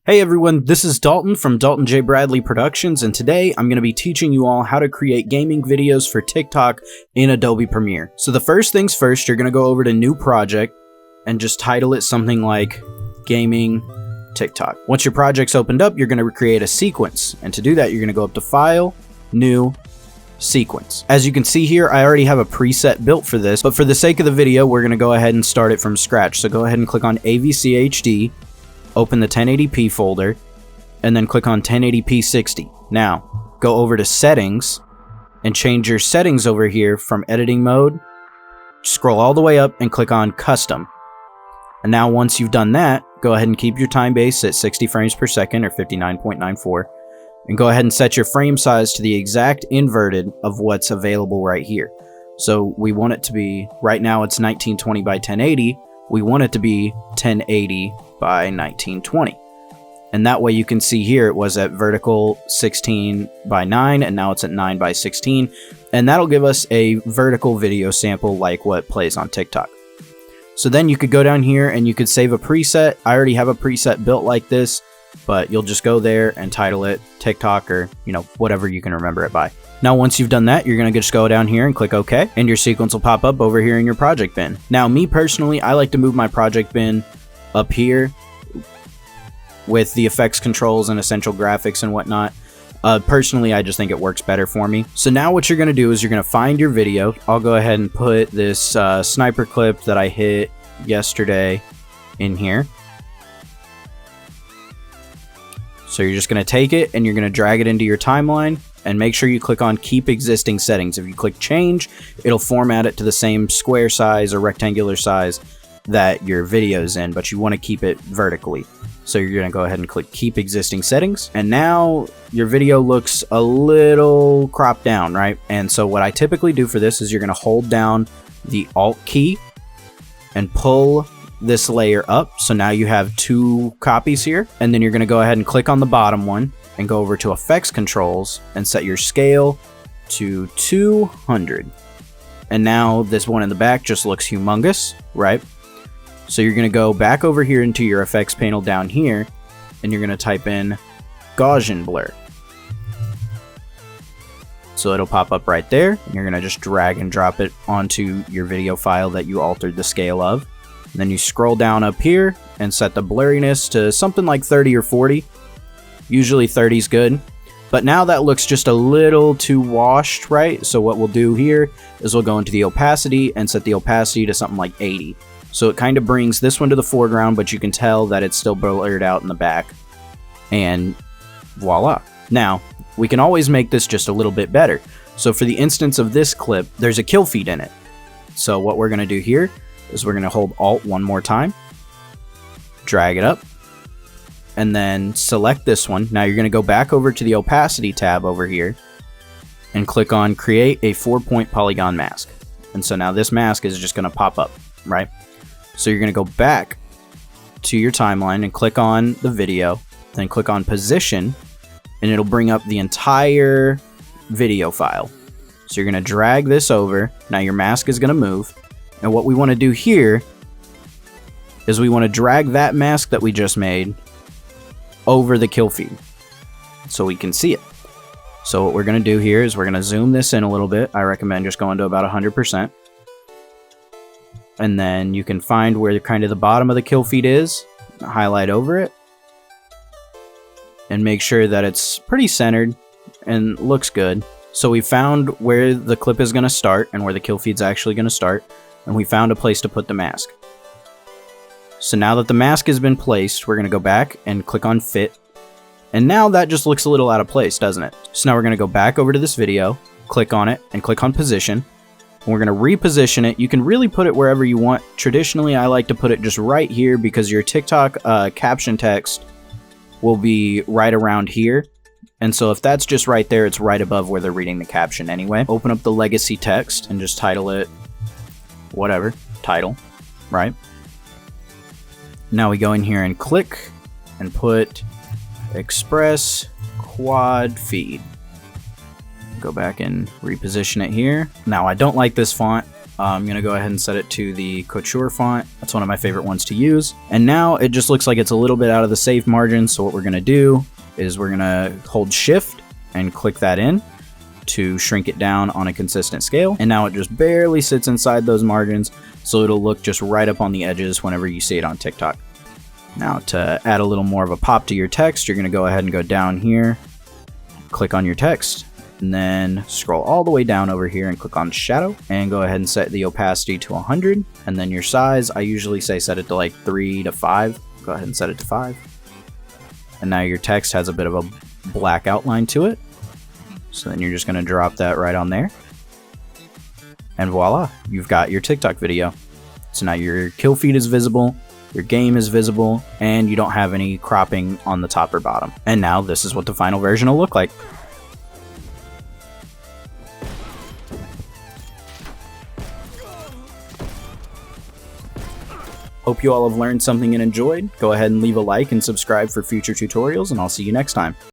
Hey everyone, this is Dalton from Dalton J. Bradley Productions, and today I'm going to be teaching you all how to create gaming videos for TikTok in Adobe Premiere. So the first things first, you're going to go over to New Project and just title it something like Gaming TikTok. Once your project's opened up, you're going to create a sequence, and to do that, you're going to go up to File, New, Sequence. As you can see here, I already have a preset built for this, but for the sake of the video, we're going to go ahead and start it from scratch. So go ahead and click on AVC HD. Open the 1080p folder, and then click on 1080p 60. Now, go over to Settings, and change your settings over here from Editing Mode. Scroll all the way up and click on Custom. And now once you've done that, go ahead and keep your time base at 60 frames per second or 59.94. And go ahead and set your frame size to the exact inverted of what's available right here. So we want it to be, right now it's 1920 by 1080. We want it to be 1080 by 1920. And that way you can see here it was at vertical 16 by 9 and now it's at 9 by 16. And that'll give us a vertical video sample like what plays on TikTok. So then you could go down here and you could save a preset. I already have a preset built like this, but you'll just go there and title it TikTok or, whatever you can remember it by. Now, once you've done that, you're going to just go down here and click OK, and your sequence will pop up over here in your project bin. Now, me personally, I like to move my project bin up here with the effects controls and essential graphics and whatnot. Personally, I just think it works better for me. So now what you're going to do is you're going to find your video. I'll go ahead and put this sniper clip that I hit yesterday in here. So you're just going to take it and you're going to drag it into your timeline. And make sure you click on Keep Existing Settings. If you click Change, it'll format it to the same square size or rectangular size that your video's in, but you want to keep it vertically. So you're going to go ahead and click Keep Existing Settings. And now your video looks a little cropped down, right? And so what I typically do for this is you're going to hold down the Alt key and pull this layer up. So now you have two copies here. And then you're going to go ahead and click on the bottom one and go over to Effects Controls and set your scale to 200. And now this one in the back just looks humongous, right? So you're going to go back over here into your effects panel down here, and you're going to type in Gaussian Blur. So it'll pop up right there, and you're going to just drag and drop it onto your video file that you altered the scale of. And then you scroll down up here and set the blurriness to something like 30 or 40. Usually 30 is good, but now that looks just a little too washed, right? So what we'll do here is we'll go into the opacity and set the opacity to something like 80. So it kind of brings this one to the foreground, but you can tell that it's still blurred out in the back. And voila. Now, we can always make this just a little bit better. So for the instance of this clip, there's a kill feed in it. So what we're going to do here is we're going to hold Alt one more time, drag it up, and then select this one. Now you're going to go back over to the opacity tab over here and click on Create a 4-point polygon mask. And so now this mask is just going to pop up, right? So you're going to go back to your timeline and click on the video, then click on Position, and it'll bring up the entire video file. So you're going to drag this over. Now your mask is going to move. And what we want to do here is we want to drag that mask that we just made over the kill feed so we can see it. So what we're going to do here is we're going to zoom this in a little bit. I recommend just going to about 100%. And then you can find where kind of the bottom of the kill feed is, highlight over it, and make sure that it's pretty centered and looks good. So we found where the clip is going to start and where the kill feed's actually going to start, and we found a place to put the mask. So now that the mask has been placed, we're going to go back and click on Fit. And now that just looks a little out of place, doesn't it? So now we're going to go back over to this video, click on it, and click on Position. And we're going to reposition it. You can really put it wherever you want. Traditionally, I like to put it just right here because your TikTok caption text will be right around here. And so if that's just right there, it's right above where they're reading the caption anyway. Open up the legacy text and just title it whatever, title, right? Now we go in here and click and put Express Quad Feed. Go back and reposition it here. Now I don't like this font. I'm going to go ahead and set it to the Couture font. That's one of my favorite ones to use. And now it just looks like it's a little bit out of the safe margin. So what we're going to do is we're going to hold Shift and click that in to shrink it down on a consistent scale. And now it just barely sits inside those margins. So it'll look just right up on the edges whenever you see it on TikTok. Now to add a little more of a pop to your text, you're going to go ahead and go down here, click on your text, and then scroll all the way down over here and click on shadow and go ahead and set the opacity to 100. And then your size, I usually say set it to like 3 to 5. Go ahead and set it to 5. And now your text has a bit of a black outline to it. So then you're just going to drop that right on there. And voila, you've got your TikTok video. So now your kill feed is visible, your game is visible, and you don't have any cropping on the top or bottom. And now this is what the final version will look like. Hope you all have learned something and enjoyed. Go ahead and leave a like and subscribe for future tutorials, and I'll see you next time.